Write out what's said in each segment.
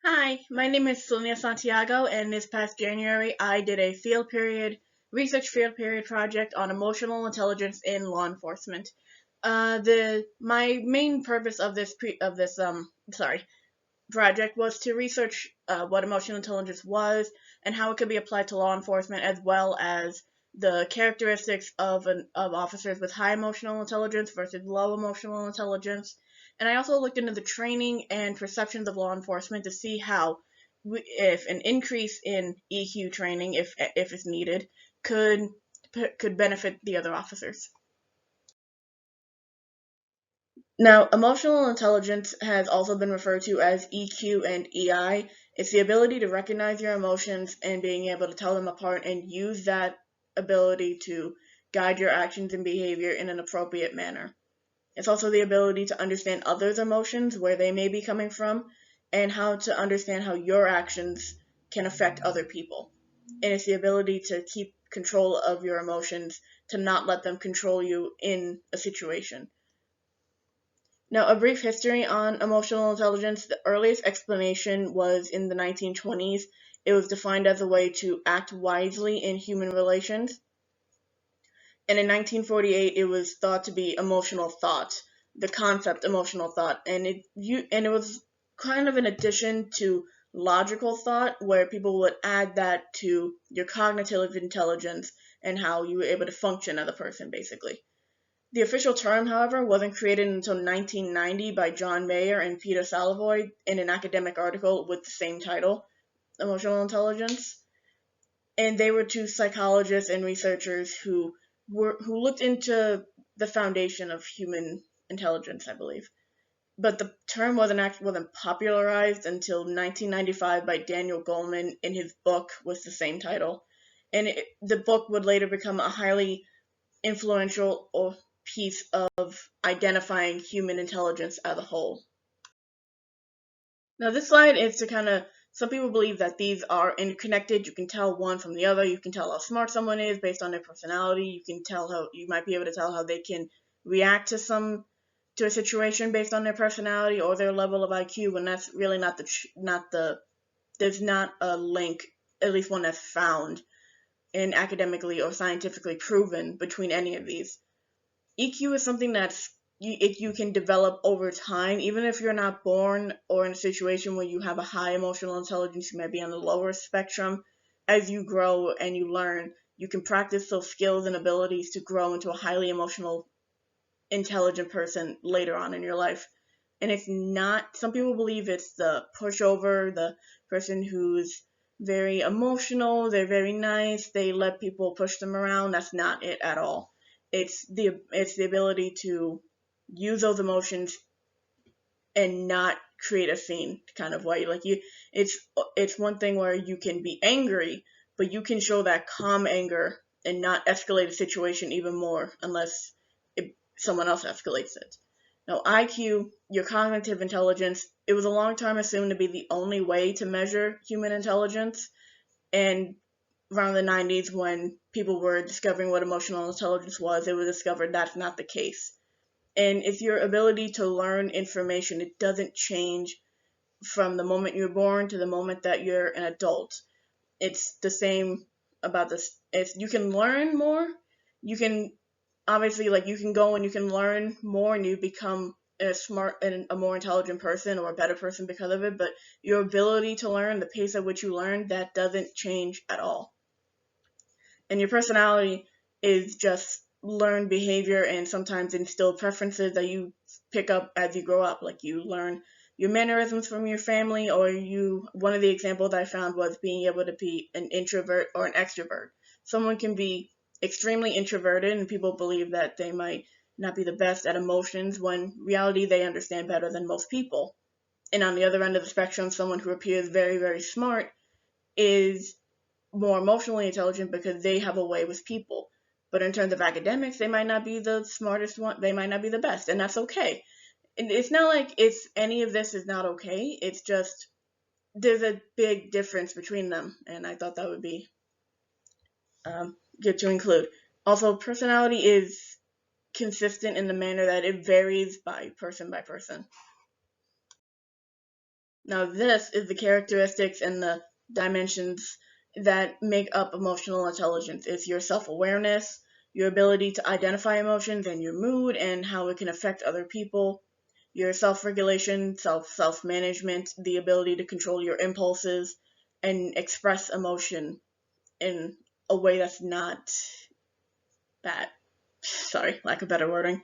Hi, my name is Selena Santiago, and this past January I did a research field period project on emotional intelligence in law enforcement. The my main purpose of this project was to research what emotional intelligence was and how it could be applied to law enforcement, as well as the characteristics of officers with high emotional intelligence versus low emotional intelligence. And I also looked into the training and perceptions of law enforcement to see how, if an increase in EQ training, if it's needed, could could benefit the other officers. Now, emotional intelligence has also been referred to as EQ and EI. It's the ability to recognize your emotions and being able to tell them apart and use that ability to guide your actions and behavior in an appropriate manner. It's also the ability to understand others' emotions, where they may be coming from, and how to understand how your actions can affect other people. And it's the ability to keep control of your emotions, to not let them control you in a situation. Now, a brief history on emotional intelligence. The earliest explanation was in the 1920s. It was defined as a way to act wisely in human relations. And in 1948, it was thought to be emotional thought, the concept emotional thought. And it was kind of an addition to logical thought, where people would add that to your cognitive intelligence and how you were able to function as a person, basically. The official term, however, wasn't created until 1990 by John Mayer and Peter Salovey in an academic article with the same title, Emotional Intelligence. And they were two psychologists and researchers who looked into the foundation of human intelligence, I believe. But the term wasn't popularized until 1995 by Daniel Goleman in his book with the same title. And the book would later become a highly influential piece of identifying human intelligence as a whole. Now, this slide is to kind of, some people believe that these are interconnected. You can tell one from the other. You can tell how smart someone is based on their personality. You might be able to tell how they can react to a situation based on their personality or their level of IQ, when that's really there's not a link, at least one that's found and academically or scientifically proven between any of these. EQ is something you can develop over time, even if you're not born or in a situation where you have a high emotional intelligence. You might be on the lower spectrum. As you grow and you learn, you can practice those skills and abilities to grow into a highly emotional, intelligent person later on in your life. And it's not, some people believe it's the pushover, the person who's very emotional, they're very nice, they let people push them around. That's not it at all. It's the ability to use those emotions and not create a scene, kind of way. It's one thing where you can be angry, but you can show that calm anger and not escalate a situation even more unless someone else escalates it. Now, IQ, your cognitive intelligence, it was a long time assumed to be the only way to measure human intelligence. And around the 90s, when people were discovering what emotional intelligence was, it was discovered that's not the case. And it's your ability to learn information. It doesn't change from the moment you're born to the moment that you're an adult. It's the same about this. If you can learn more, you can obviously, like, you can go and you can learn more and you become a smart and a more intelligent person or a better person because of it. But your ability to learn, the pace at which you learn, that doesn't change at all. And your personality is just learned behavior and sometimes instilled preferences that you pick up as you grow up. Like, you learn your mannerisms from your family, or one of the examples I found was being able to be an introvert or an extrovert. Someone can be extremely introverted and people believe that they might not be the best at emotions, when in reality they understand better than most people. And on the other end of the spectrum, someone who appears very, very smart is more emotionally intelligent because they have a way with people. But in terms of academics, they might not be the smartest one. They might not be the best, and that's okay. And it's not like any of this is not okay. It's just there's a big difference between them, and I thought that would be good to include. Also, personality is consistent in the manner that it varies by person by person. Now, this is the characteristics and the dimensions that make up emotional intelligence. It's your self-awareness, your ability to identify emotions and your mood and how it can affect other people, your self-regulation, self-management, the ability to control your impulses and express emotion in a way that's not bad. Sorry, lack of better wording.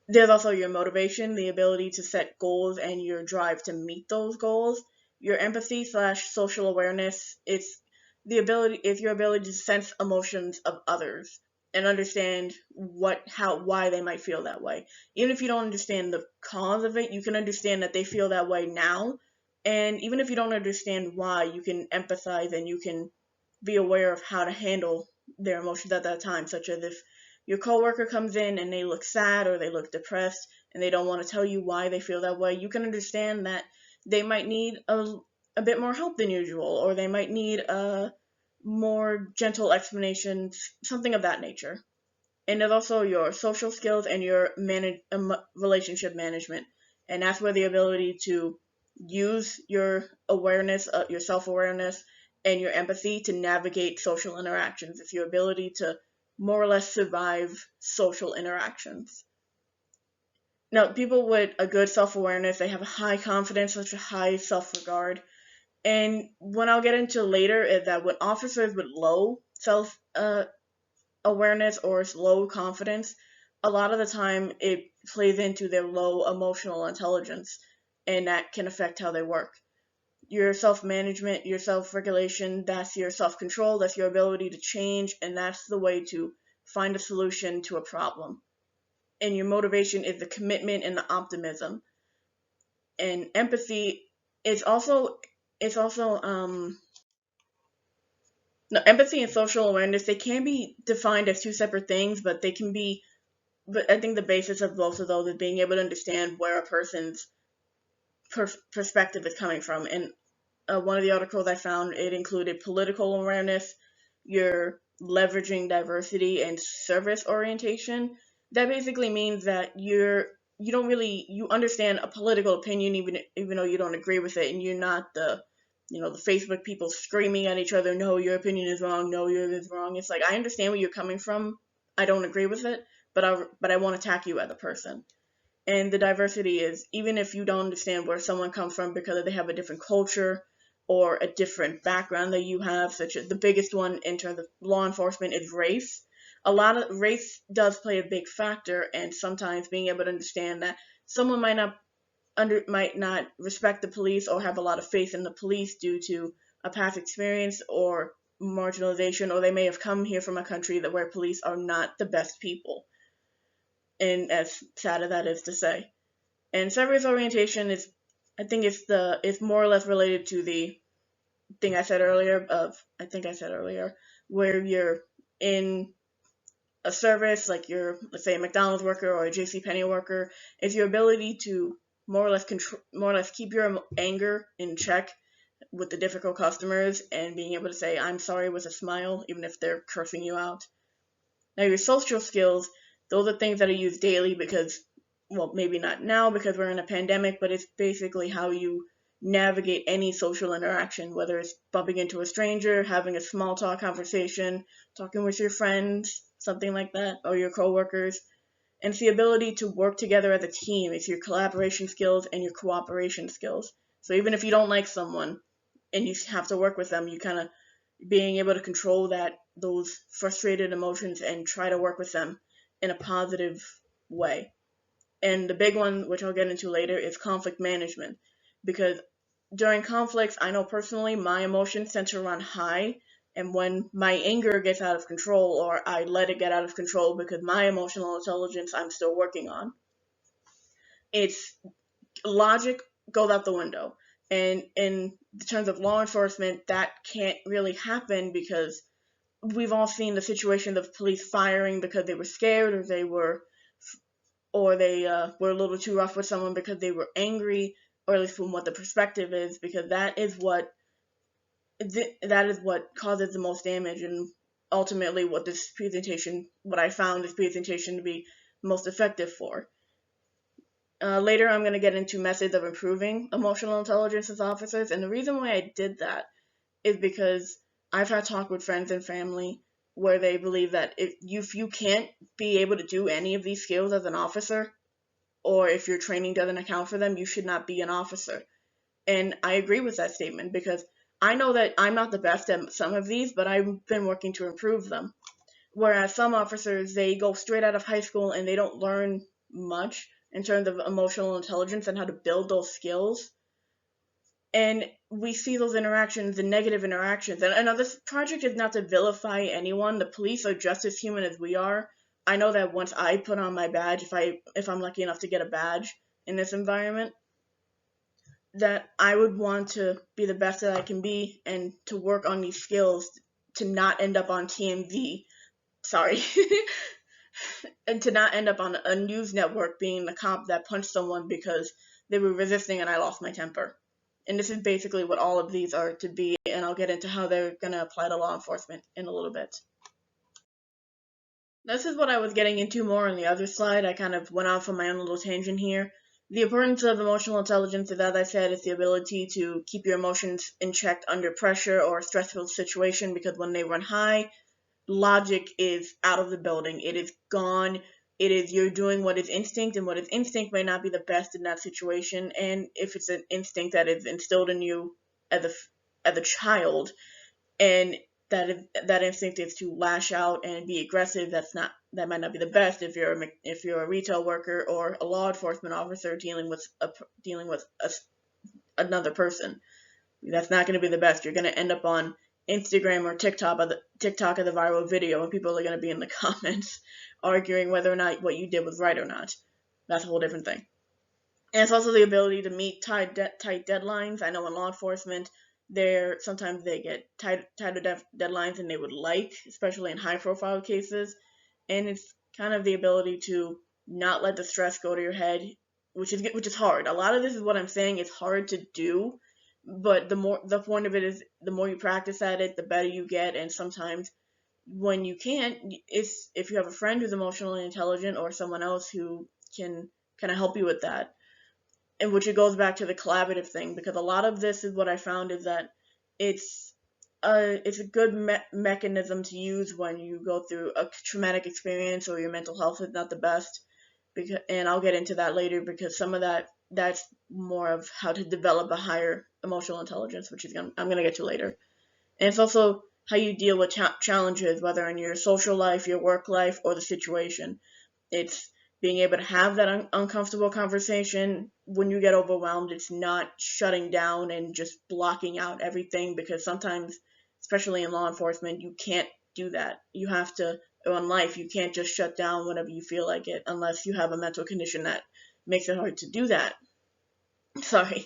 There's also your motivation, the ability to set goals and your drive to meet those goals. Your empathy slash social awareness, it's your ability to sense emotions of others and understand why they might feel that way. Even if you don't understand the cause of it, you can understand that they feel that way now. And even if you don't understand why, you can empathize and you can be aware of how to handle their emotions at that time, such as if your coworker comes in and they look sad or they look depressed and they don't want to tell you why they feel that way, you can understand that they might need a bit more help than usual, or they might need a more gentle explanation, something of that nature. And there's also your social skills and your relationship management. And that's where the ability to use your awareness, your self awareness, and your empathy to navigate social interactions. It's your ability to more or less survive social interactions. Now, people with a good self awareness, they have a high confidence, such a high self regard. And what I'll get into later is that with officers with low self awareness or low confidence, a lot of the time it plays into their low emotional intelligence, and that can affect how they work. Your self management, your self regulation, that's your self control, that's your ability to change, and that's the way to find a solution to a problem. And your motivation is the commitment and the optimism. And empathy is also it's also no, empathy and social awareness, they can be defined as two separate things, but they can be but I think the basis of both of those is being able to understand where a person's perspective is coming from. And one of the articles I found, it included political awareness, your leveraging diversity, and service orientation. That basically means that you understand a political opinion even though you don't agree with it, and you're not the Facebook people screaming at each other, no, your opinion is wrong, no, yours is wrong. It's like, I understand where you're coming from. I don't agree with it, but I won't attack you as a person. And the diversity is, even if you don't understand where someone comes from because they have a different culture or a different background that you have, such as the biggest one in terms of law enforcement is race. A lot of race does play a big factor, and sometimes being able to understand that someone might not respect the police or have a lot of faith in the police due to a past experience or marginalization, or they may have come here from a country that where police are not the best people. And as sad as that is to say. And service orientation is, I think it's more or less related to the thing I said earlier, where you're in a service, like you're, let's say, a McDonald's worker or a JCPenney worker. It's your ability to more or less keep your anger in check with the difficult customers and being able to say I'm sorry with a smile, even if they're cursing you out. Now, your social skills, those are things that are used daily because, well, maybe not now because we're in a pandemic, but it's basically how you navigate any social interaction, whether it's bumping into a stranger, having a small talk conversation, talking with your friends, something like that, or your coworkers. And it's the ability to work together as a team. It's your collaboration skills and your cooperation skills. So even if you don't like someone and you have to work with them, you kind of being able to control those frustrated emotions and try to work with them in a positive way. And the big one, which I'll get into later, is conflict management. Because during conflicts, I know personally my emotions tend to run high. And when my anger gets out of control, or I let it get out of control because my emotional intelligence I'm still working on, it's logic goes out the window. And in terms of law enforcement, that can't really happen because we've all seen the situations of police firing because they were scared or they were a little too rough with someone because they were angry, or at least from what the perspective is, because that is what causes the most damage, and ultimately what I found this presentation to be most effective for. Later, I'm going to get into methods of improving emotional intelligence as officers, and the reason why I did that is because I've had talk with friends and family where they believe that if you can't be able to do any of these skills as an officer, or if your training doesn't account for them, you should not be an officer. And I agree with that statement because I know that I'm not the best at some of these, but I've been working to improve them. Whereas some officers, they go straight out of high school and they don't learn much in terms of emotional intelligence and how to build those skills. And we see those interactions, the negative interactions. And now this project is not to vilify anyone. The police are just as human as we are. I know that once I put on my badge, if I'm lucky enough to get a badge in this environment, that I would want to be the best that I can be and to work on these skills to not end up on TMZ. Sorry. And to not end up on a news network being the cop that punched someone because they were resisting and I lost my temper. And this is basically what all of these are to be, and I'll get into how they're going to apply to law enforcement in a little bit. This is what I was getting into more on the other slide. I kind of went off on my own little tangent here. The importance of emotional intelligence is, as I said, it's the ability to keep your emotions in check under pressure or a stressful situation, because when they run high, logic is out of the building. It is gone. It is you're doing what is instinct, and what is instinct may not be the best in that situation. And if it's an instinct that is instilled in you as a child, and that instinct is to lash out and be aggressive, that might not be the best if you're a retail worker or a law enforcement officer dealing with another person. That's not going to be the best. You're going to end up on Instagram or TikTok as a viral video, and people are going to be in the comments arguing whether or not what you did was right or not. That's a whole different thing. And it's also the ability to meet tight deadlines. I know in law enforcement, sometimes they get tighter deadlines than they would like, especially in high-profile cases. And it's kind of the ability to not let the stress go to your head, which is hard. A lot of this is what I'm saying. It's hard to do, but the point of it is the more you practice at it, the better you get. And sometimes when you can't, if you have a friend who's emotionally intelligent or someone else who can kind of help you with that, and which it goes back to the collaborative thing, because a lot of this is what I found is that it's a good mechanism to use when you go through a traumatic experience or your mental health is not the best. And I'll get into that later, because some of that's more of how to develop a higher emotional intelligence, which I'm going to get to later. And it's also how you deal with challenges, whether in your social life, your work life, or the situation. It's being able to have that uncomfortable conversation when you get overwhelmed. It's not shutting down and just blocking out everything, because sometimes, especially in law enforcement, you can't do that. You have to, or in life, you can't just shut down whenever you feel like it, unless you have a mental condition that makes it hard to do that. Sorry.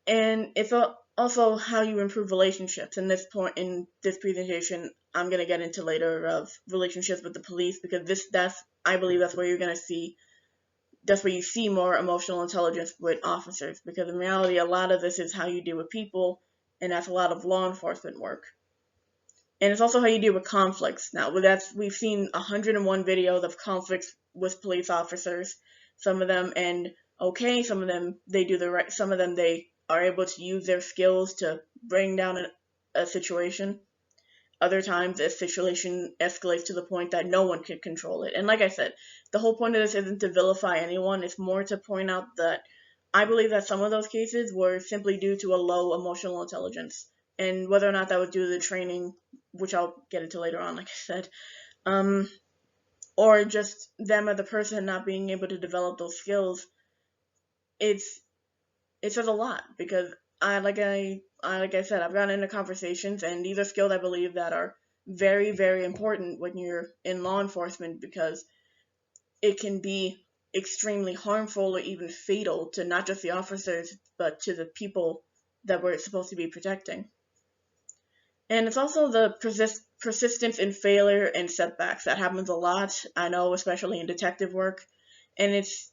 And it's also how you improve relationships. In this presentation, I'm going to get into later of relationships with the police, because I believe that's where you see more emotional intelligence with officers, because in reality, a lot of this is how you deal with people, and that's a lot of law enforcement work. And it's also how you deal with conflicts. Now, we've seen 101 videos of conflicts with police officers. Some of them end okay, some of them they do the right, some of them they are able to use their skills to bring down a situation. Other times, a situation escalates to the point that no one can control it. And like I said, the whole point of this isn't to vilify anyone. It's more to point out that I believe that some of those cases were simply due to a low emotional intelligence. And whether or not that was due to the training, which I'll get into later on, like I said, or just them as a person not being able to develop those skills, it says a lot, because like I said, I've gotten into conversations, and these are skills I believe that are very, very important when you're in law enforcement, because it can be extremely harmful or even fatal to not just the officers, but to the people that we're supposed to be protecting. And it's also the persistence in failure and setbacks. That happens a lot, I know, especially in detective work. And it's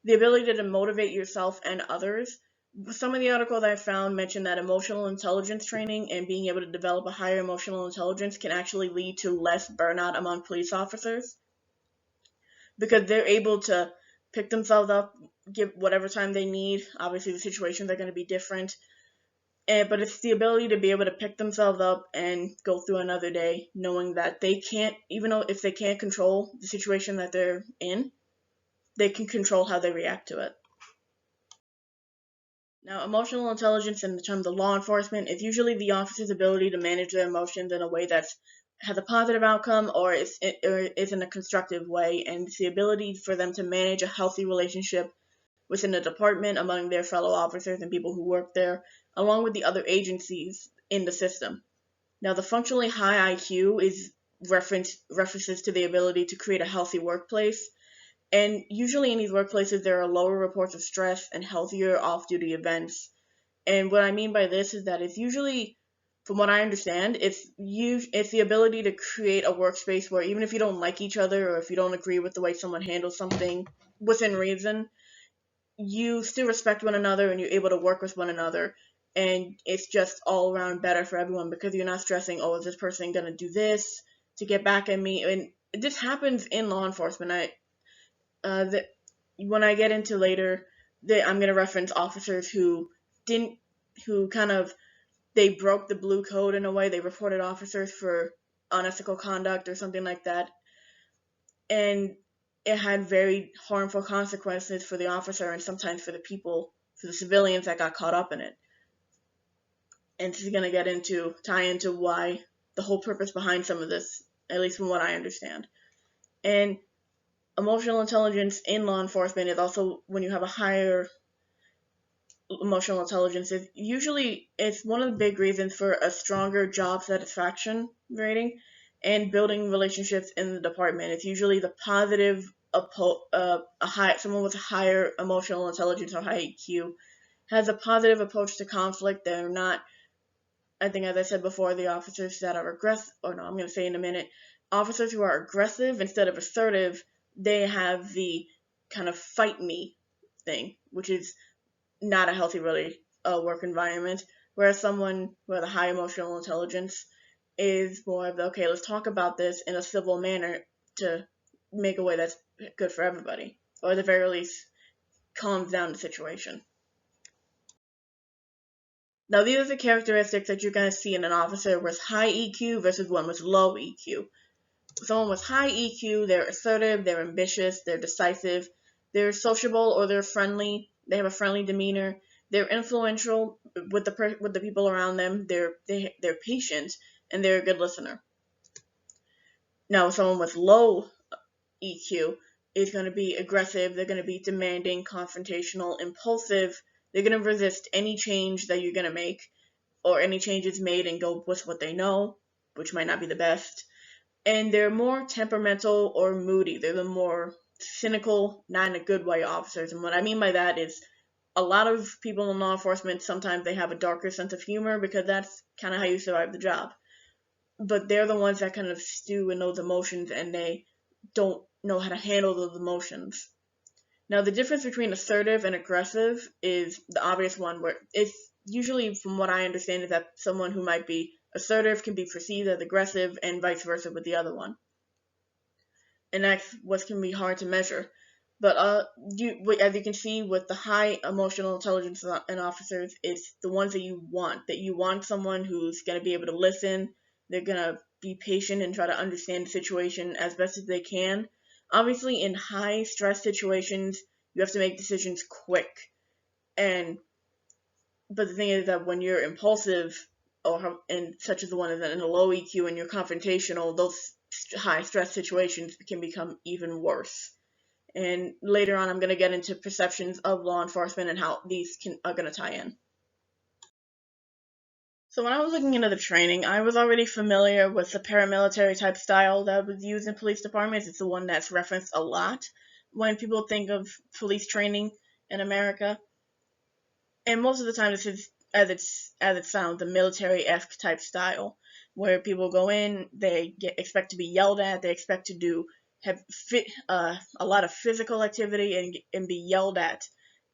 the ability to motivate yourself and others. Some of the articles I found mention that emotional intelligence training and being able to develop a higher emotional intelligence can actually lead to less burnout among police officers, because they're able to pick themselves up, give whatever time they need. Obviously, the situations are going to be different, but it's the ability to be able to pick themselves up and go through another day, knowing that they can't, even though if they can't control the situation that they're in, they can control how they react to it. Now, emotional intelligence in terms of law enforcement is usually the officer's ability to manage their emotions in a way that has a positive outcome or is in a constructive way, and it's the ability for them to manage a healthy relationship within the department among their fellow officers and people who work there, along with the other agencies in the system. Now, the functionally high IQ is references to the ability to create a healthy workplace. And usually in these workplaces, there are lower reports of stress and healthier off-duty events. And what I mean by this is that it's usually, from what I understand, it's the ability to create a workspace where even if you don't like each other or if you don't agree with the way someone handles something within reason, you still respect one another and you're able to work with one another. And it's just all around better for everyone because you're not stressing, oh, is this person going to do this to get back at me? And this happens in law enforcement. When I get into later, I'm going to reference officers who didn't, who kind of, they broke the blue code in a way. They reported officers for unethical conduct or something like that. And it had very harmful consequences for the officer and sometimes for the people, for the civilians that got caught up in it. And this is going to tie into why the whole purpose behind some of this, at least from what I understand. And emotional intelligence in law enforcement is also when you have a higher emotional intelligence. It's one of the big reasons for a stronger job satisfaction rating and building relationships in the department. It's usually the positive, someone with a higher emotional intelligence or high EQ has a positive approach to conflict. They're not, I think, as I said before, the officers that are aggressive, or no, I'm going to say in a minute, officers who are aggressive instead of assertive, they have the kind of fight me thing, which is not a healthy really work environment. Whereas someone with a high emotional intelligence is more of the, okay, let's talk about this in a civil manner to make a way that's good for everybody, or at the very least calms down the situation. Now, these are the characteristics that you're going to see in an officer with high EQ versus one with low EQ. Someone with high EQ, they're assertive, they're ambitious, they're decisive, they're sociable or they're friendly, they have a friendly demeanor, they're influential with the people around them, they're patient, and they're a good listener. Now, someone with low EQ is going to be aggressive, they're going to be demanding, confrontational, impulsive, they're going to resist any change that you're going to make, or any changes made and go with what they know, which might not be the best. And they're more temperamental or moody. They're the more cynical, not in a good way, officers. And what I mean by that is a lot of people in law enforcement, sometimes they have a darker sense of humor because that's kind of how you survive the job. But they're the ones that kind of stew in those emotions and they don't know how to handle those emotions. Now, the difference between assertive and aggressive is the obvious one, where it's usually, from what I understand, is that someone who might be assertive can be perceived as aggressive and vice versa with the other one. And that's what can be hard to measure. But as you can see with the high emotional intelligence in officers, it's the ones that you want someone who's going to be able to listen, they're going to be patient and try to understand the situation as best as they can. Obviously, in high stress situations, you have to make decisions quick. But the thing is that when you're impulsive, and such as the one in a low EQ, and you're confrontational, those high stress situations can become even worse. And later on, I'm going to get into perceptions of law enforcement and how these are going to tie in. So when I was looking into the training, I was already familiar with the paramilitary type style that was used in police departments. It's the one that's referenced a lot when people think of police training in America. And most of the time, this is, as it sounds, the military-esque type style, where people go in, they expect to be yelled at, they expect to have a lot of physical activity and be yelled at,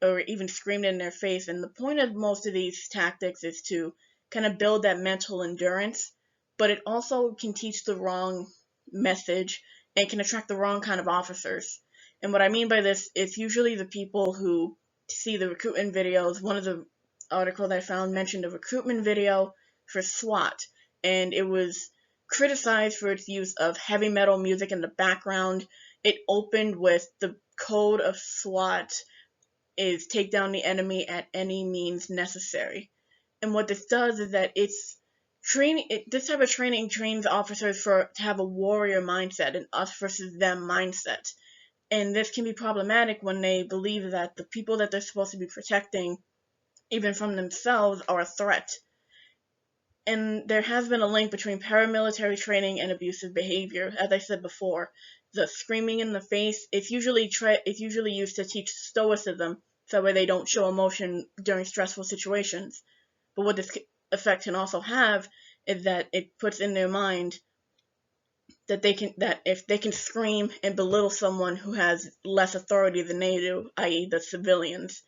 or even screamed in their face. And the point of most of these tactics is to kind of build that mental endurance, but it also can teach the wrong message and can attract the wrong kind of officers. And what I mean by this, it's usually the people who see the recruitment videos. One of the articles I found mentioned a recruitment video for SWAT, and it was criticized for its use of heavy metal music in the background. It opened with the code of SWAT is take down the enemy at any means necessary. And what this does is that this type of training trains officers to have a warrior mindset, an us versus them mindset. And this can be problematic when they believe that the people that they're supposed to be protecting, even from themselves, are a threat. And there has been a link between paramilitary training and abusive behavior. As I said before, the screaming in the face, it's usually used to teach stoicism, so that way they don't show emotion during stressful situations. But what this effect can also have is that it puts in their mind that if they can scream and belittle someone who has less authority than they do, i.e. the civilians.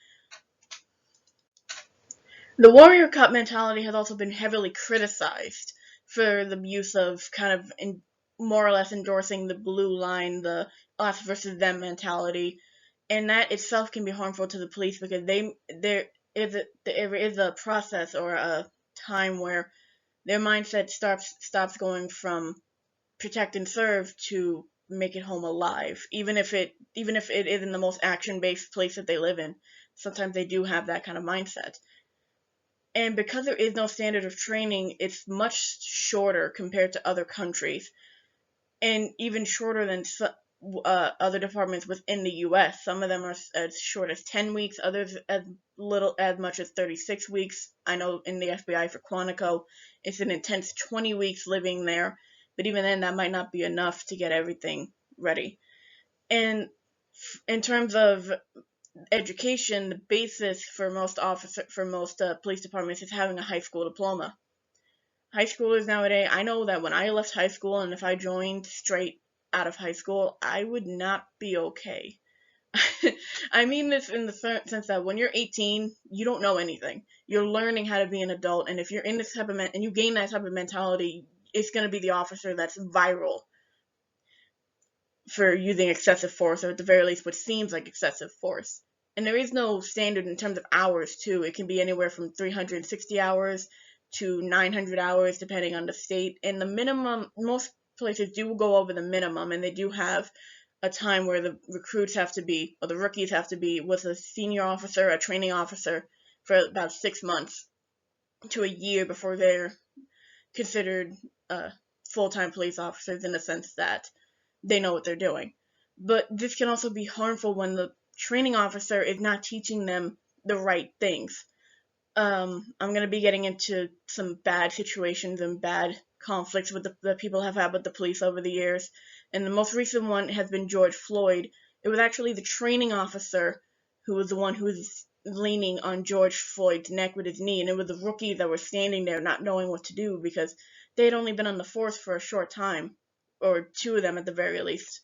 The warrior cup mentality has also been heavily criticized for the use of more or less endorsing the blue line, the us versus them mentality, and that itself can be harmful to the police because there is a process or a time where their mindset stops going from protect and serve to make it home alive, even if it isn't the most action-based place that they live in. Sometimes they do have that kind of mindset. And because there is no standard of training, it's much shorter compared to other countries, and even shorter than other departments within the U.S. Some of them are as short as 10 weeks, others as much as 36 weeks. I know in the FBI for Quantico, it's an intense 20 weeks living there, but even then, that might not be enough to get everything ready. And in terms of education, the basis for most police departments is having a high school diploma. High schoolers nowadays, I know that when I left high school and if I joined straight out of high school, I would not be okay. I mean this in the sense that when you're 18, you don't know anything. You're learning how to be an adult, and if you're in this type of and you gain that type of mentality, it's going to be the officer that's viral for using excessive force, or at the very least what seems like excessive force. And there is no standard in terms of hours, too. It can be anywhere from 360 hours to 900 hours, depending on the state. And the minimum, most places do go over the minimum, and they do have a time where the recruits have to be, or the rookies have to be, with a senior officer, a training officer, for about 6 months to a year before they're considered full-time police officers, in the sense that they know what they're doing. But this can also be harmful when the training officer is not teaching them the right things. I'm going to be getting into some bad situations and bad conflicts with that people have had with the police over the years. And the most recent one has been George Floyd. It was actually the training officer who was the one who was leaning on George Floyd's neck with his knee, and it was the rookies that were standing there not knowing what to do because they had only been on the force for a short time, or two of them at the very least.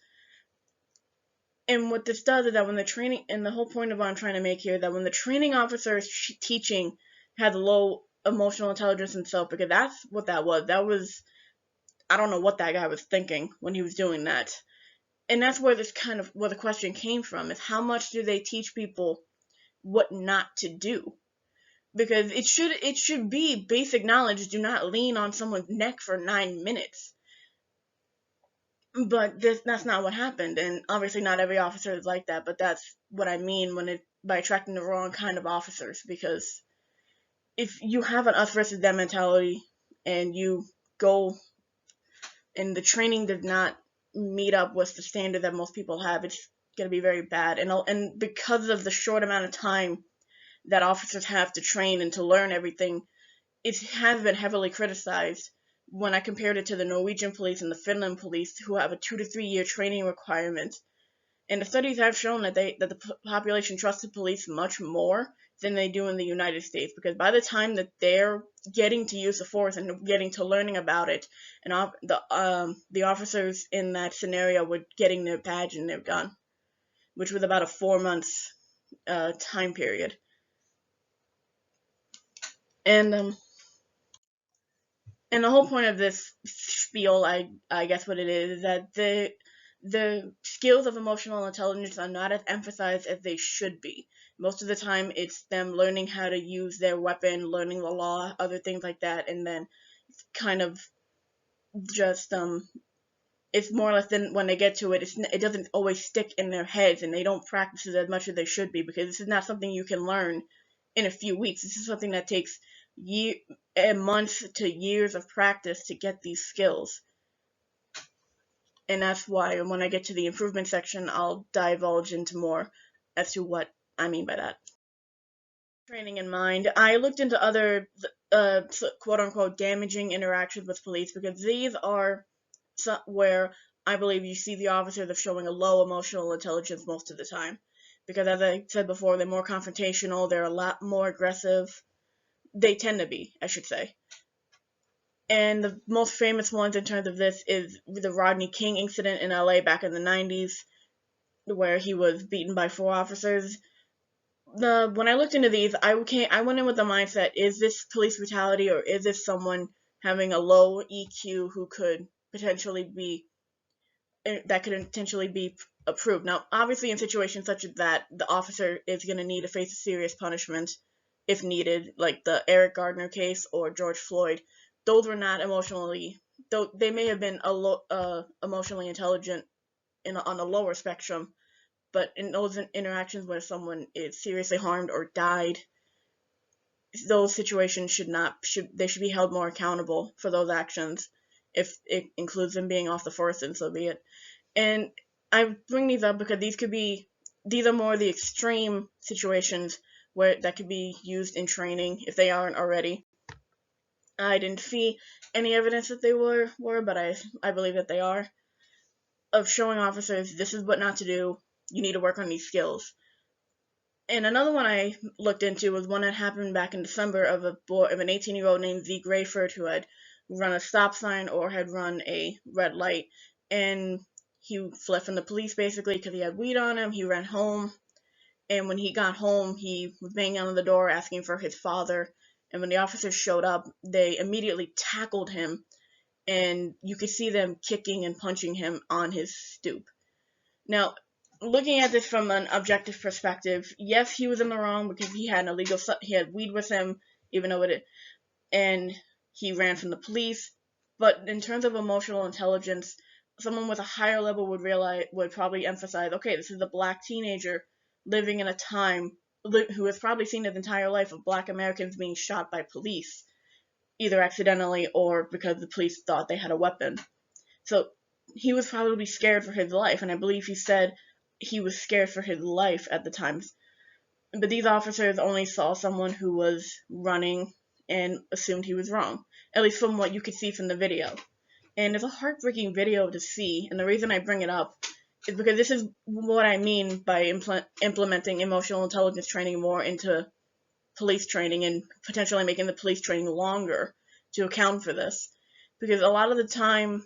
And what this does is that when the training, and the whole point of what I'm trying to make here, that when the training officer is teaching has low emotional intelligence himself, because that's what that was. That was, I don't know what that guy was thinking when he was doing that. And that's where where the question came from, is how much do they teach people what not to do? Because it should be basic knowledge. Do not lean on someone's neck for 9 minutes. But that's not what happened, and obviously not every officer is like that, but that's what I mean by attracting the wrong kind of officers, because if you have an us versus them mentality and you go and the training does not meet up with the standard that most people have, it's going to be very bad. And because of the short amount of time that officers have to train and to learn everything, it has been heavily criticized when I compared it to the Norwegian police and the Finland police, who have a 2 to 3 year training requirement. And the studies have shown that the population trusts the police much more than they do in the United States, because by the time that they're getting to use the force and getting to learning about it, and the officers in that scenario were getting their badge and their gun, which was about a 4 months time period. And the whole point of this spiel, I guess what it is that the skills of emotional intelligence are not as emphasized as they should be. Most of the time, it's them learning how to use their weapon, learning the law, other things like that, and then kind of just it's more or less than when they get to it, it doesn't always stick in their heads, and they don't practice it as much as they should be, because this is not something you can learn in a few weeks. This is something that takes months to years of practice to get these skills. And that's why when I get to the improvement section, I'll divulge into more as to what I mean by that. Training in mind, I looked into other quote unquote damaging interactions with police, because these are where I believe you see the officers of showing a low emotional intelligence most of the time. Because as I said before, they're more confrontational, they're a lot more aggressive. They tend to be, I should say. And the most famous ones in terms of this is the Rodney King incident in LA back in the 90s, where he was beaten by 4 officers. When I looked into these, I went in with the mindset: is this police brutality, or is this someone having a low EQ who could potentially be approved? Now, obviously, in situations such as that, the officer is going to need to face a serious punishment if needed, like the Eric Gardner case or George Floyd. Those were not emotionally, though they may have been emotionally intelligent on a lower spectrum, but in those interactions where someone is seriously harmed or died, those situations should be held more accountable for those actions. If it includes them being off the force, then so be it. And I bring these up because these are more the extreme situations where that could be used in training if they aren't already. I didn't see any evidence that they were, but I believe that they are, of showing officers this is what not to do. You need to work on these skills. And another one I looked into was one that happened back in December of an 18-year-old named Zeke Rayford, who had run a stop sign or had run a red light, and he fled from the police basically because he had weed on him. He ran home, and when he got home, he was banging on the door asking for his father. And when the officers showed up, they immediately tackled him, and you could see them kicking and punching him on his stoop. Now, looking at this from an objective perspective, yes, he was in the wrong because he had weed with him, even though and he ran from the police. But in terms of emotional intelligence, someone with a higher level would probably emphasize, okay, this is a black teenager living in a time who has probably seen his entire life of black Americans being shot by police, either accidentally or because the police thought they had a weapon. So he was probably scared for his life, and I believe he said he was scared for his life at the time. But these officers only saw someone who was running and assumed he was wrong, at least from what you could see from the video. And it's a heartbreaking video to see, and the reason I bring it up is because this is what I mean by implementing emotional intelligence training more into police training and potentially making the police training longer to account for this. Because a lot of the time,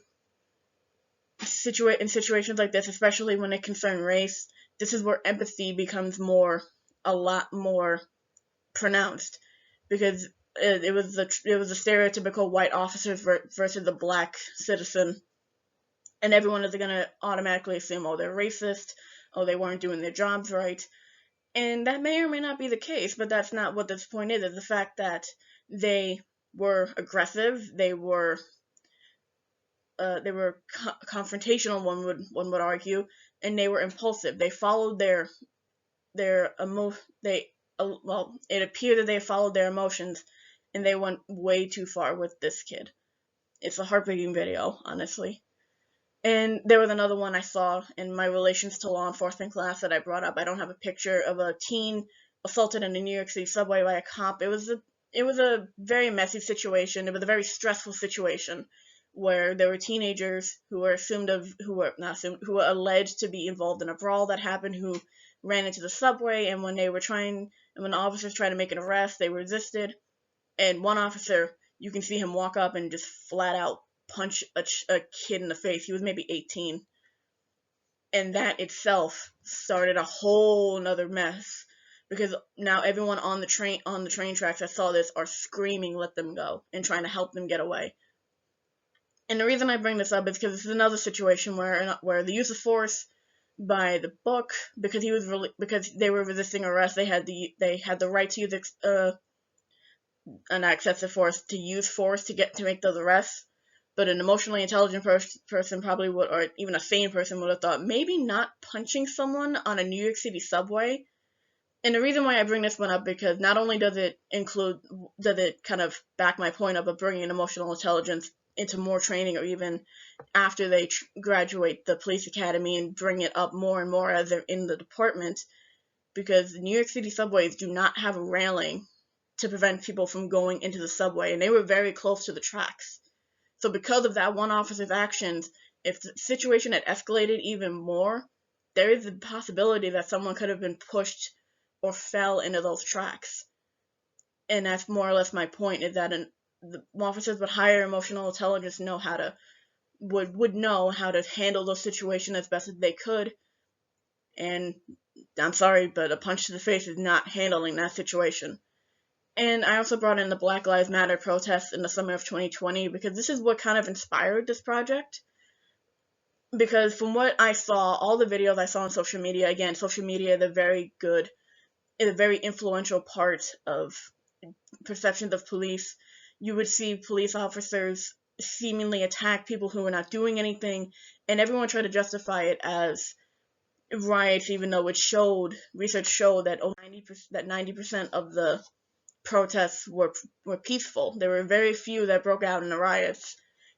in situations like this, especially when it concerns race, this is where empathy becomes a lot more pronounced, because it was the stereotypical white officers versus the black citizen, and everyone is going to automatically assume, oh, they're racist, oh, they weren't doing their jobs right, and that may or may not be the case, but that's not what this point is. It's the fact that they were aggressive, they were confrontational, one would argue, and they were impulsive. They followed their it appeared that they followed their emotions, and they went way too far with this kid. It's a heartbreaking video, honestly. And there was another one I saw in my relations to law enforcement class that I brought up. I don't have a picture of a teen assaulted in a New York City subway by a cop. It was a very messy situation. It was a very stressful situation where there were teenagers who were alleged to be involved in a brawl that happened, who ran into the subway, and when the officers tried to make an arrest, they resisted, and one officer, you can see him walk up and just flat out punch a kid in the face. He was maybe 18, and that itself started a whole nother mess, because now everyone on the train tracks that saw this are screaming, "Let them go," and trying to help them get away. And the reason I bring this up is because this is another situation where the use of force by the book, because because they were resisting arrest, they had the right to use an excessive force to make those arrests. But an emotionally intelligent person probably would, or even a sane person would have thought maybe not punching someone on a New York City subway. And the reason why I bring this one up, because not only does it kind of back my point up of bringing emotional intelligence into more training, or even after they graduate the police academy and bring it up more and more as they're in the department, because the New York City subways do not have a railing to prevent people from going into the subway, and they were very close to the tracks. So because of that one officer's actions, if the situation had escalated even more, there is a possibility that someone could have been pushed or fell into those tracks. And that's more or less my point, is that the officers with higher emotional intelligence would know how to handle those situations as best as they could. And I'm sorry, but a punch to the face is not handling that situation. And I also brought in the Black Lives Matter protests in the summer of 2020 because this is what kind of inspired this project. Because from what I saw, all the videos I saw on social media, again, social media is a very influential part of perceptions of police. You would see police officers seemingly attack people who were not doing anything, and everyone tried to justify it as riots, even though research showed that 90% of the protests were peaceful. There were very few that broke out in the riots,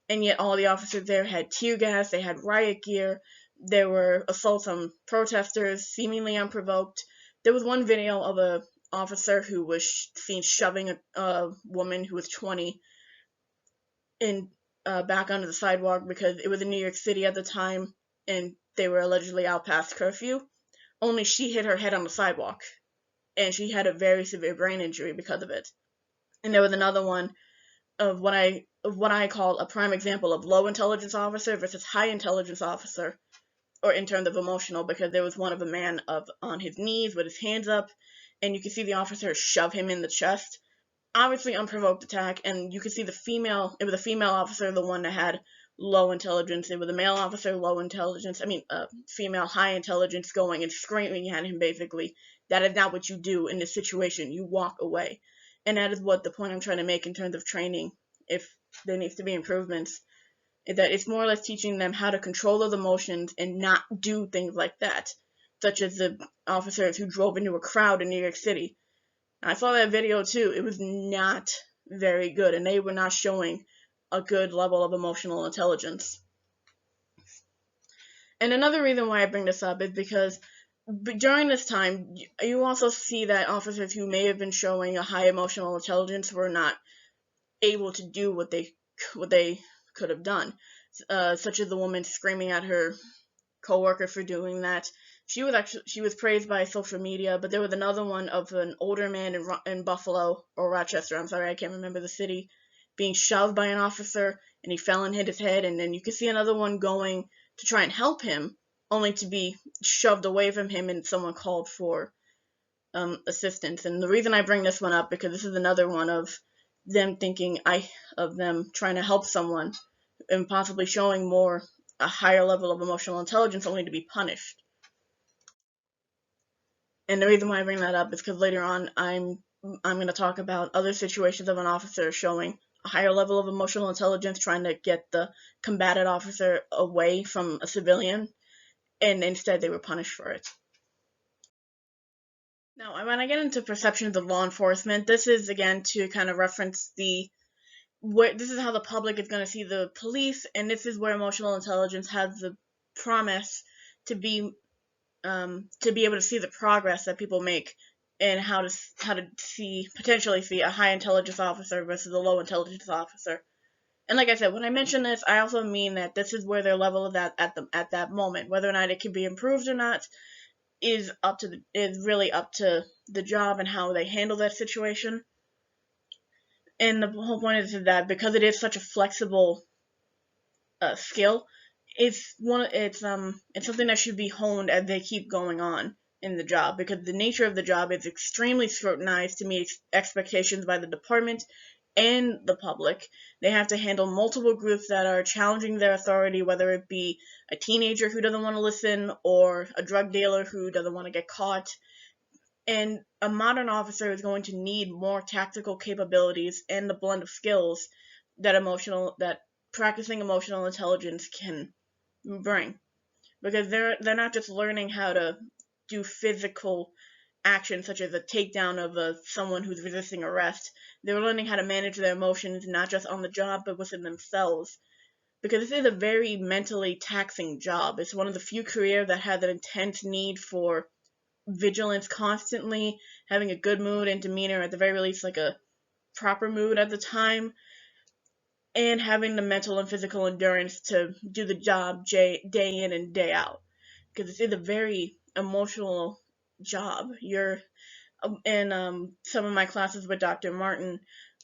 and yet all the officers there had tear gas, they had riot gear, there were assaults on protesters, seemingly unprovoked. There was one video of a officer who was seen shoving a woman who was 20 in back onto the sidewalk because it was in New York City at the time, and they were allegedly out past curfew. Only she hit her head on the sidewalk, and she had a very severe brain injury because of it. And there was another one of what I call a prime example of low intelligence officer versus high intelligence officer, or in terms of emotional, because there was one of a man on his knees with his hands up, and you could see the officer shove him in the chest. Obviously unprovoked attack, and you could see it was a female officer, the one that had low intelligence. It was a male officer, low intelligence. Female high intelligence, going and screaming at him, basically. That is not what you do in this situation. You walk away. And that is what the point I'm trying to make in terms of training, if there needs to be improvements, is that it's more or less teaching them how to control those emotions and not do things like that, such as the officers who drove into a crowd in New York City. I saw that video too. It was not very good, and they were not showing a good level of emotional intelligence. And another reason why I bring this up is because during this time, you also see that officers who may have been showing a high emotional intelligence were not able to do what they could have done, such as the woman screaming at her coworker for doing that. She was praised by social media, but there was another one of an older man in Buffalo or Rochester. I'm sorry, I can't remember the city, being shoved by an officer, and he fell and hit his head. And then you could see another one going to try and help him, only to be shoved away from him, and someone called for assistance. And the reason I bring this one up, because this is another one of them trying to help someone and possibly showing a higher level of emotional intelligence, only to be punished. And the reason why I bring that up is because later on I'm going to talk about other situations of an officer showing a higher level of emotional intelligence, trying to get the combatant officer away from a civilian, and instead they were punished for it. Now, when I get into perceptions of law enforcement, this is again to kind of reference this is how the public is going to see the police, and this is where emotional intelligence has the promise to be able to see the progress that people make, and how to potentially see a high intelligence officer versus a low intelligence officer. And like I said, when I mention this, I also mean that this is where their level is at that moment. Whether or not it can be improved or not is really up to the job and how they handle that situation. And the whole point is that because it is such a flexible skill, it's something that should be honed as they keep going on in the job, because the nature of the job is extremely scrutinized to meet expectations by the department and the public. They have to handle multiple groups that are challenging their authority, whether it be a teenager who doesn't want to listen or a drug dealer who doesn't want to get caught. And a modern officer is going to need more tactical capabilities and the blend of skills that practicing emotional intelligence can bring, because they're not just learning how to do physical actions such as a takedown of someone who's resisting arrest. They're learning how to manage their emotions not just on the job but within themselves, because this is a very mentally taxing job. It's one of the few careers that has an intense need for vigilance constantly, having a good mood and demeanor, at the very least like a proper mood at the time, and having the mental and physical endurance to do the job day in and day out, because it's a very emotional job. You're in some of my classes with Dr. Martin,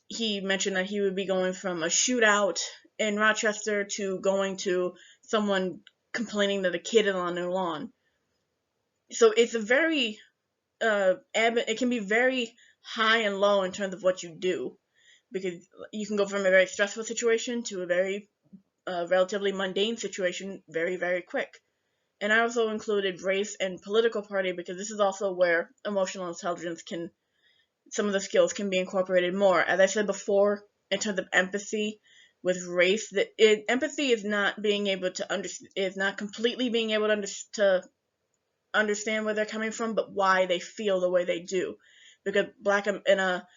he mentioned that he would be going from a shootout in Rochester to going to someone complaining that a kid is on their lawn. So it's a very it can be very high and low in terms of what you do, because you can go from a very stressful situation to a very relatively mundane situation very, very quick. And I also included race and political party because this is also where emotional intelligence some of the skills can be incorporated more. As I said before, in terms of empathy with race, empathy is not being able to is not completely being able to understand where they're coming from, but why they feel the way they do. Because in a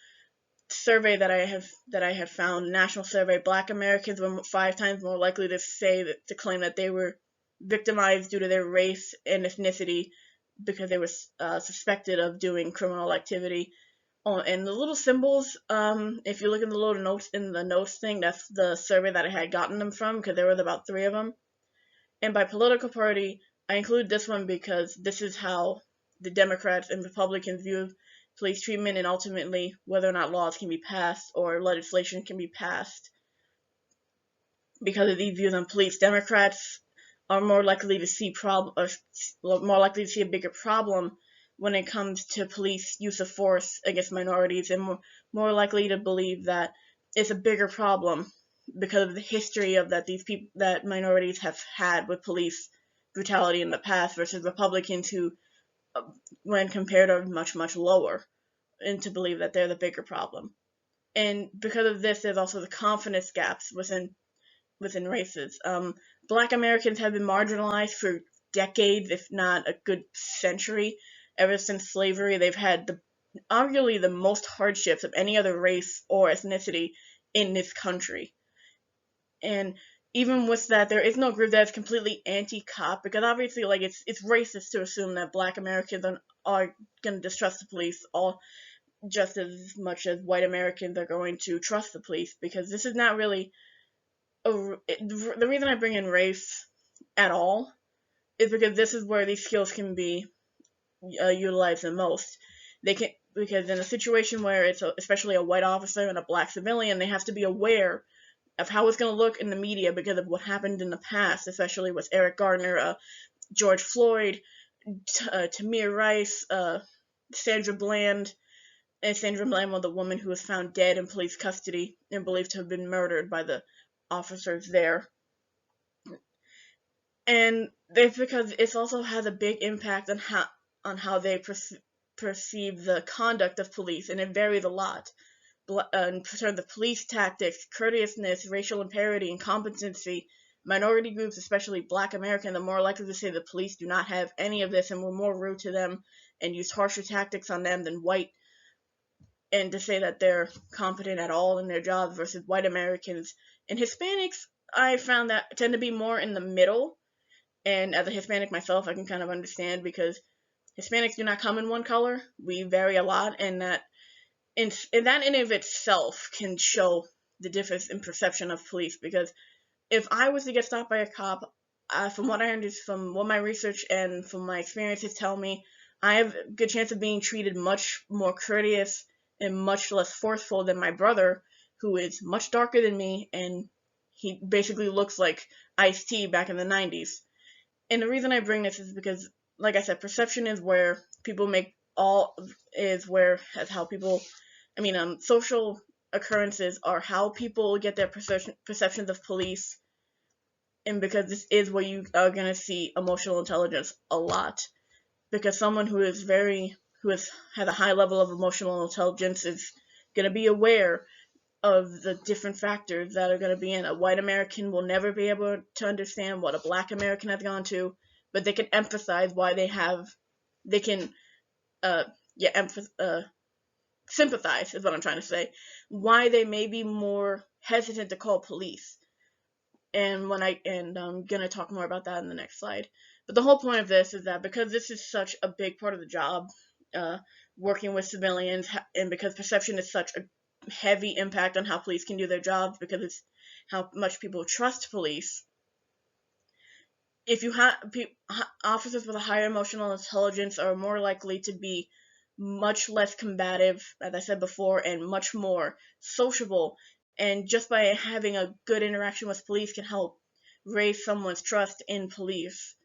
survey that I have found, national survey, Black Americans were 5 times more likely to claim that they were victimized due to their race and ethnicity because they were suspected of doing criminal activity. Oh, and the little symbols, if you look in the little notes in the notes thing, that's the survey that I had gotten them from, because there was about 3 of them. And by political party, I include this one because this is how the Democrats and Republicans view police treatment, and ultimately whether or not laws can be passed or legislation can be passed. Because of these views on police, Democrats are more likely to see a bigger problem when it comes to police use of force against minorities, and more likely to believe that it's a bigger problem because of the history of that minorities have had with police brutality in the past, versus Republicans who, when compared, are much, much lower, and to believe that they're the bigger problem. And because of this, there's also the confidence gaps within races. Black Americans have been marginalized for decades, if not a good century. Ever since slavery, they've had arguably the most hardships of any other race or ethnicity in this country. And even with that, there is no group that is completely anti-cop, because obviously, like, it's racist to assume that Black Americans are going to distrust the police all just as much as white Americans are going to trust the police, because this is not really the reason I bring in race at all is because this is where these skills can be utilized the most. Because in a situation where it's especially a white officer and a Black civilian, they have to be aware of how it's going to look in the media because of what happened in the past, especially with Eric Gardner, George Floyd, Tamir Rice, Sandra Bland. And Sandra Bland was the woman who was found dead in police custody and believed to have been murdered by the officers there. And it's because it also has a big impact on how they perceive the conduct of police, and it varies a lot in terms of police tactics, courteousness, racial imparity, and competency. Minority groups, especially Black Americans, are more likely to say the police do not have any of this and were more rude to them and use harsher tactics on them than white, and to say that they're competent at all in their jobs, versus white Americans. And Hispanics, I found that tend to be more in the middle. And as a Hispanic myself, I can kind of understand, because Hispanics do not come in one color. We vary a lot, and that in and of itself can show the difference in perception of police. Because if I was to get stopped by a cop, from what I understand, from what my research and from my experiences tell me, I have a good chance of being treated much more courteous and much less forceful than my brother, who is much darker than me, and he basically looks like Ice-T back in the 90s. And the reason I bring this is because, like I said, perception is where people make all is where as how people, social occurrences are how people get their perceptions of police, and because this is where you are going to see emotional intelligence a lot. Because someone who is has a high level of emotional intelligence is going to be aware of the different factors that are going to be in. A white American will never be able to understand what a black American has gone to, but they can emphasize why they can, uh, yeah, sympathize is what I'm trying to say, why they may be more hesitant to call police. And I'm gonna talk more about that in the next slide. But the whole point of this is that because this is such a big part of the job, uh, working with civilians, and because perception is such a heavy impact on how police can do their jobs, because it's how much people trust police. If you have officers with a higher emotional intelligence are more likely to be much less combative, as I said before, and much more sociable. And just by having a good interaction with police can help raise someone's trust in police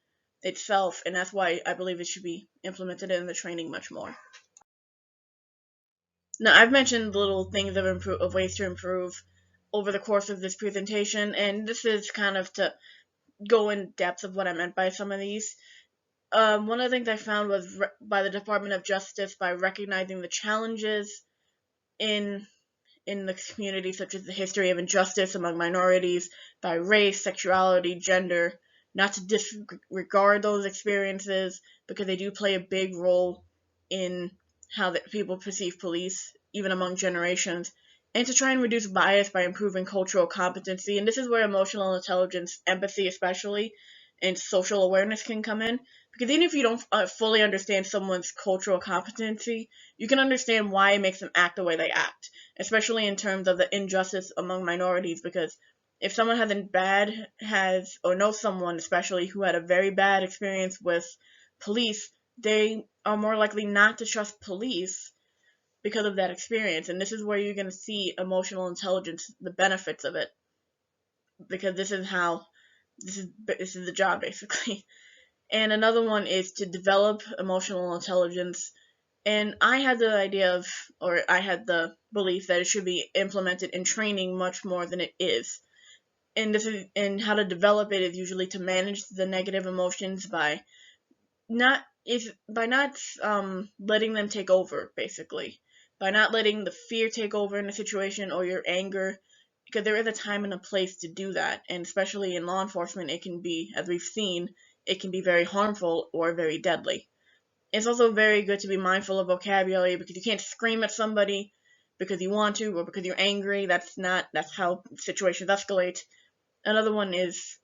itself, and that's why I believe it should be implemented in the training much more. Now, I've mentioned little things of ways to improve over the course of this presentation, and this is kind of to go in depth of what I meant by some of these. One of the things I found was by the Department of Justice, by recognizing the challenges in the community, such as the history of injustice among minorities by race, sexuality, gender, not to disregard those experiences because they do play a big role in how people perceive police, even among generations, and to try and reduce bias by improving cultural competency. And this is where emotional intelligence, empathy especially, and social awareness can come in. Because even if you don't fully understand someone's cultural competency, you can understand why it makes them act the way they act, especially in terms of the injustice among minorities. Because if someone or knows someone especially who had a very bad experience with police, they are more likely not to trust police because of that experience. And this is where you're going to see emotional intelligence, the benefits of it, because this is the job basically. And another one is to develop emotional intelligence. And I had the belief that it should be implemented in training much more than it is. And how to develop it is usually to manage the negative emotions by not letting them take over, basically, by not letting the fear take over in a situation, or your anger, because there is a time and a place to do that. And especially in law enforcement, it can be, as we've seen, it can be very harmful or very deadly. It's also very good to be mindful of vocabulary, because you can't scream at somebody because you want to or because you're angry. That's how situations escalate. Another one is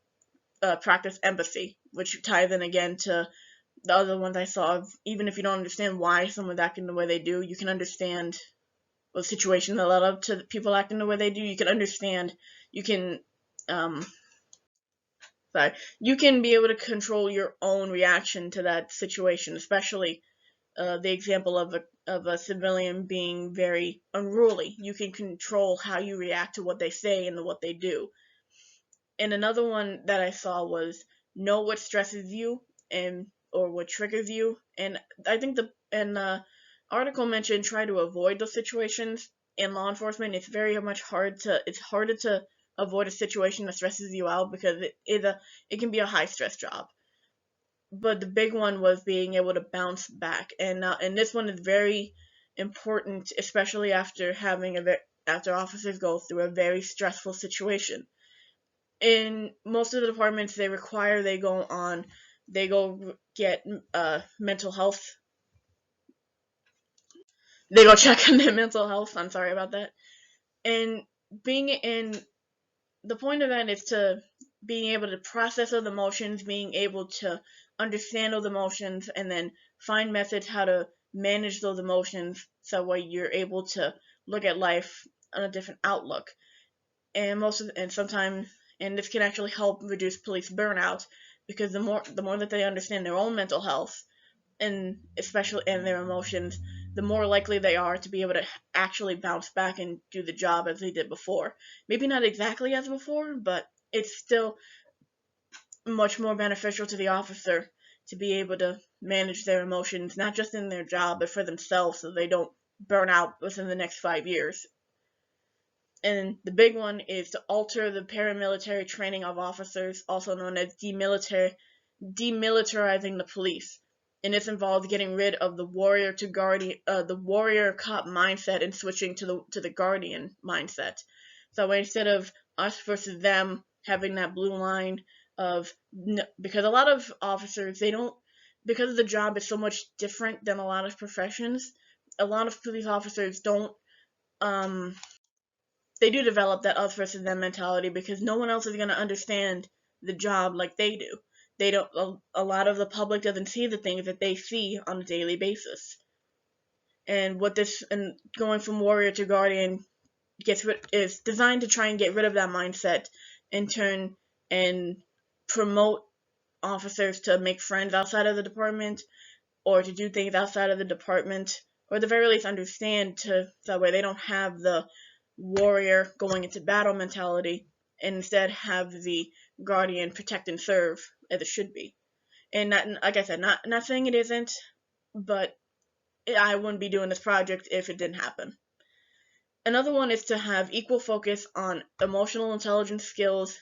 practice empathy, which ties in again to the other ones I saw. Even if you don't understand why someone's acting the way they do, you can understand the situation that led up to people acting the way they do. You can understand. You can you can be able to control your own reaction to that situation, especially the example of a civilian being very unruly. You can control how you react to what they say and what they do. And another one that I saw was know what stresses you or what triggers you. And I think the article mentioned try to avoid those situations in law enforcement. It's harder to avoid a situation that stresses you out, because it can be a high stress job. But the big one was being able to bounce back, and this one is very important, especially after after officers go through a very stressful situation. In most of the departments, they go get mental health. They go check on their mental health. I'm sorry about that. And being in the point of that is to being able to process those emotions, being able to understand those emotions, and then find methods how to manage those emotions so that way you're able to look at life on a different outlook. And this can actually help reduce police burnout, because the more that they understand their own mental health, and especially and their emotions, the more likely they are to be able to actually bounce back and do the job as they did before. Maybe not exactly as before, but it's still much more beneficial to the officer to be able to manage their emotions, not just in their job, but for themselves, so they don't burn out within the next 5 years. And the big one is to alter the paramilitary training of officers, also known as demilitarizing the police. And this involves getting rid of the warrior to guardian, the warrior cop mindset, and switching to the guardian mindset. So instead of us versus them having that blue line of, because a lot of officers, they don't, because the job is so much different than a lot of professions, a lot of police officers don't, they do develop that us versus them mentality, because no one else is going to understand the job like they do. They don't. A lot of the public doesn't see the things that they see on a daily basis. And what this, and going from warrior to guardian, is designed to try and get rid of that mindset, in turn, and promote officers to make friends outside of the department, or to do things outside of the department, or at the very least understand, to that way they don't have the warrior going into battle mentality, and instead have the guardian protect and serve as it should be. And not, like I said, not saying it isn't, but I wouldn't be doing this project if it didn't happen. Another one is to have equal focus on emotional intelligence skills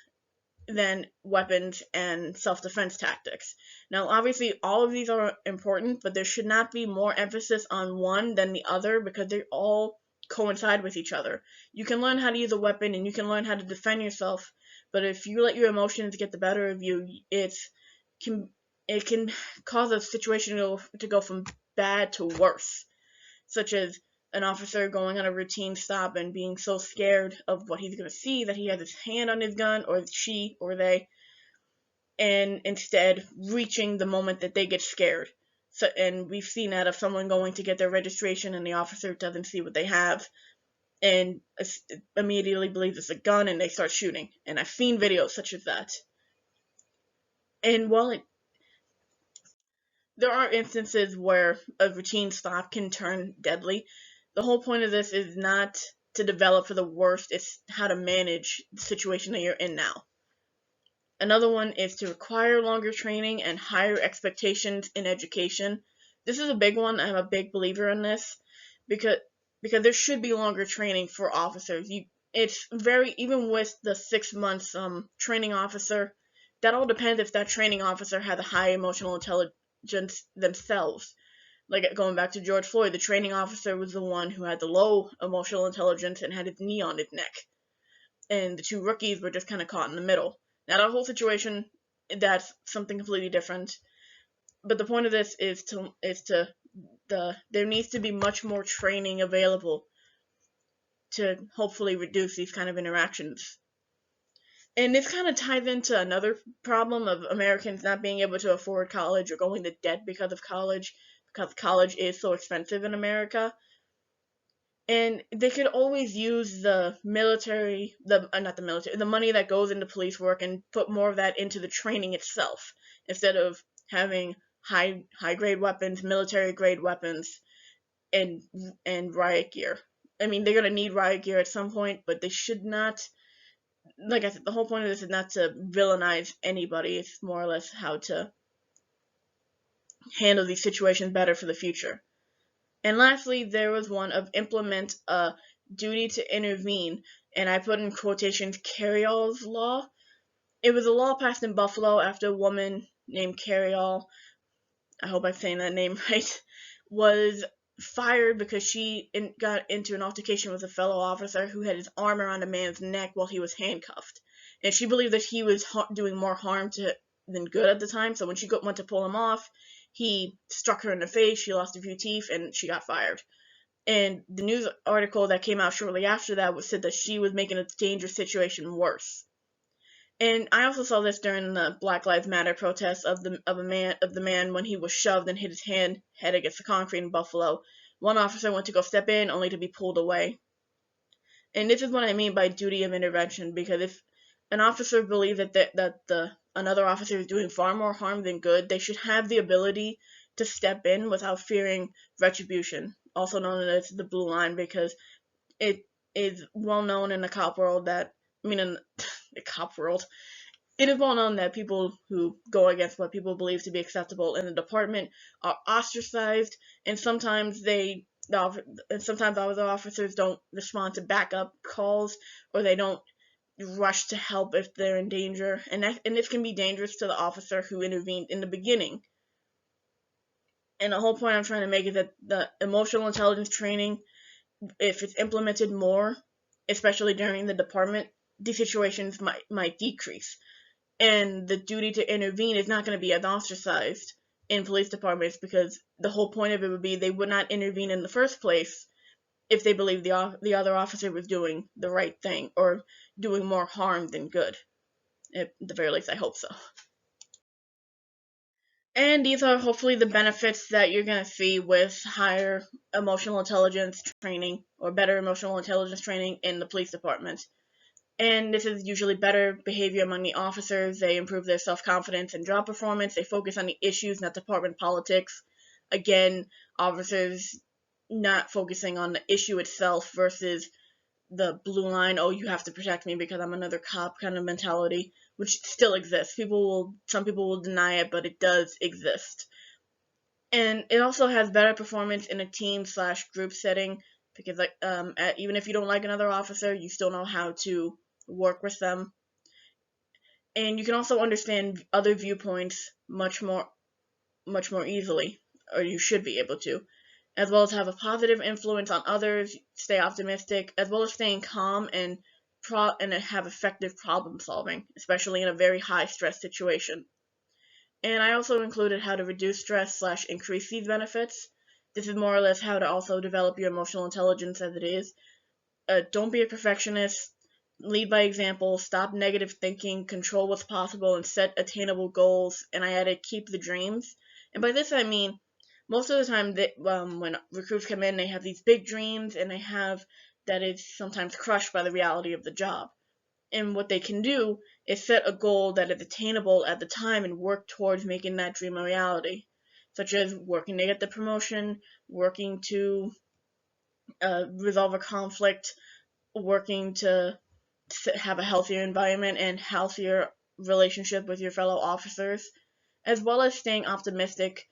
than weapons and self-defense tactics. Now, obviously, all of these are important, but there should not be more emphasis on one than the other, because they all coincide with each other. You can learn how to use a weapon and you can learn how to defend yourself, but if you let your emotions get the better of you, can it can cause a situation to go from bad to worse, such as an officer going on a routine stop and being so scared of what he's going to see that he has his hand on his gun, or she or they, and instead reaching the moment that they get scared. So, and we've seen that of someone going to get their registration and the officer doesn't see what they have, and immediately believes it's a gun, and they start shooting. And I've seen videos such as that. And while there are instances where a routine stop can turn deadly, the whole point of this is not to develop for the worst, it's how to manage the situation that you're in now. Another one is to require longer training and higher expectations in education. This is a big one. I'm a big believer in this, because there should be longer training for officers. It's very, even with the 6 months training officer, that all depends if that training officer had a high emotional intelligence themselves. Like going back to George Floyd, the training officer was the one who had the low emotional intelligence and had his knee on his neck, and the two rookies were just kind of caught in the middle. Now, that whole situation, that's something completely different. But the point of this is there needs to be much more training available to hopefully reduce these kind of interactions. And this kind of ties into another problem of Americans not being able to afford college, or going to debt because college is so expensive in America. And they could always use the military, not the military, the money that goes into police work, and put more of that into the training itself, instead of having high grade weapons, military grade weapons, and riot gear. I mean, they're gonna need riot gear at some point, but they should not. Like I said, the whole point of this is not to villainize anybody. It's more or less how to handle these situations better for the future. And lastly, there was one of implement a duty to intervene, and I put in quotations Carryall's law. It was a law passed in Buffalo after a woman named Carryall, I hope I'm saying that name right, was fired because she got into an altercation with a fellow officer who had his arm around a man's neck while he was handcuffed. And she believed that he was doing more harm than good at the time, so when she went to pull him off, he struck her in the face, she lost a few teeth, and she got fired. And the news article that came out shortly after that said that she was making a dangerous situation worse. And I also saw this during the Black Lives Matter protests of the man when he was shoved and hit his head against the concrete in Buffalo. One officer went to go step in, only to be pulled away. And this is what I mean by duty of intervention, because if an officer believes that another officer is doing far more harm than good, they should have the ability to step in without fearing retribution, also known as the blue line, because it is well known in the cop world in the cop world, it is well known that people who go against what people believe to be acceptable in the department are ostracized, and sometimes they sometimes other officers don't respond to backup calls, or they don't rush to help if they're in danger, and this can be dangerous to the officer who intervened in the beginning. And the whole point I'm trying to make is that the emotional intelligence training, if it's implemented more, especially during the department, these situations might decrease, and the duty to intervene is not going to be as ostracized in police departments, because the whole point of it would be they would not intervene in the first place if they believed the other officer was doing the right thing or doing more harm than good. At the very least, I hope so. And these are hopefully the benefits that you're going to see with higher emotional intelligence training, or better emotional intelligence training in the police department. And this is usually better behavior among the officers. They improve their self-confidence and job performance. They focus on the issues, not department politics. Again, officers not focusing on the issue itself versus the blue line, oh, you have to protect me because I'm another cop kind of mentality, which still exists. Some people will deny it, but it does exist. And it also has better performance in a team/group setting, because even if you don't like another officer, you still know how to work with them. And you can also understand other viewpoints much more easily, or you should be able to, as well as have a positive influence on others, stay optimistic, as well as staying calm and have effective problem solving, especially in a very high stress situation. And I also included how to reduce stress/increase these benefits. This is more or less how to also develop your emotional intelligence as it is. Don't be a perfectionist. Lead by example. Stop negative thinking. Control what's possible and set attainable goals. And I added keep the dreams. And by this I mean most of the time when recruits come in, they have these big dreams, and they have that is sometimes crushed by the reality of the job. And what they can do is set a goal that is attainable at the time and work towards making that dream a reality, such as working to get the promotion, working to resolve a conflict, working to have a healthier environment and healthier relationship with your fellow officers, as well as staying optimistic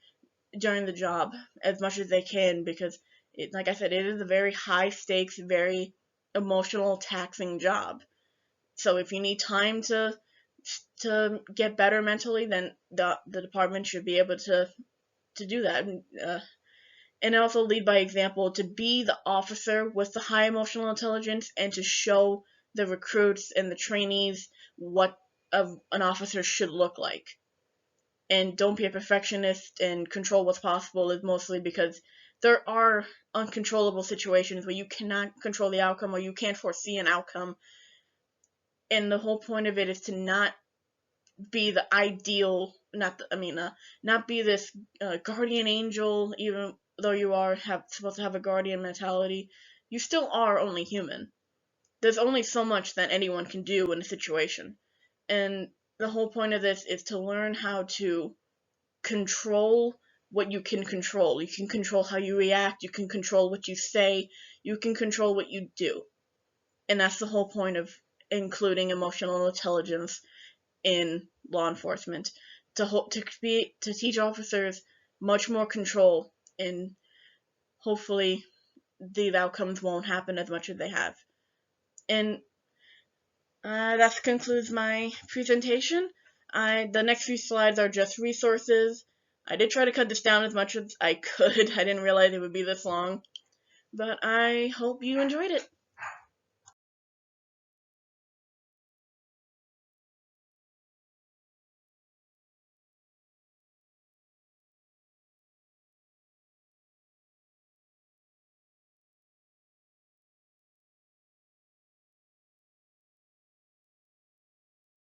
during the job as much as they can, because like I said, it is a very high stakes, very emotional, taxing job. So if you need time to get better mentally, then the department should be able to do that. And also lead by example, to be the officer with the high emotional intelligence, and to show the recruits and the trainees what an officer should look like. And don't be a perfectionist, and control what's possible is mostly because there are uncontrollable situations where you cannot control the outcome, or you can't foresee an outcome. And the whole point of it is to not be the ideal, not be this guardian angel, even though you are supposed to have a guardian mentality. You still are only human. There's only so much that anyone can do in a situation. And the whole point of this is to learn how to control what you can control. You can control how you react, you can control what you say, you can control what you do. And that's the whole point of including emotional intelligence in law enforcement, to teach officers much more control, and hopefully these outcomes won't happen as much as they have. And that concludes my presentation. The next few slides are just resources. I did try to cut this down as much as I could. I didn't realize it would be this long, but I hope you enjoyed it.